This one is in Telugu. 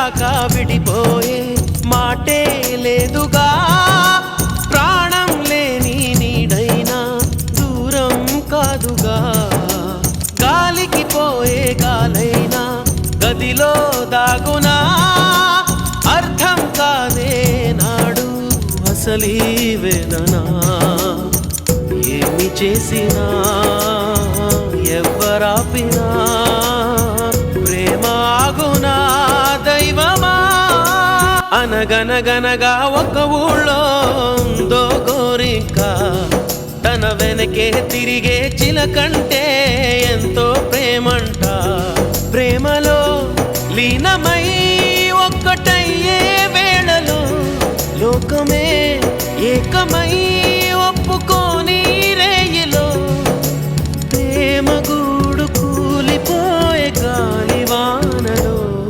దాకా విడిపోయే మాటే లేదుగా ప్రాణం లేని నీడైనా దూరం కాదుగా గాలికి పోయే గాలైనా గదిలో దాగునా అర్థం కాదే నాడు అసలీ వేదన ఏమి చేసినా ఎవ్వరాపినా ప్రేమ ఆగునా దైవమా అనగనగనగా ఒక ఊళ్ళో ఉందో గోరిక తన వెనకే తిరిగే చిలకంటే ఎంతో ప్రేమంట ప్రేమలో లీనమై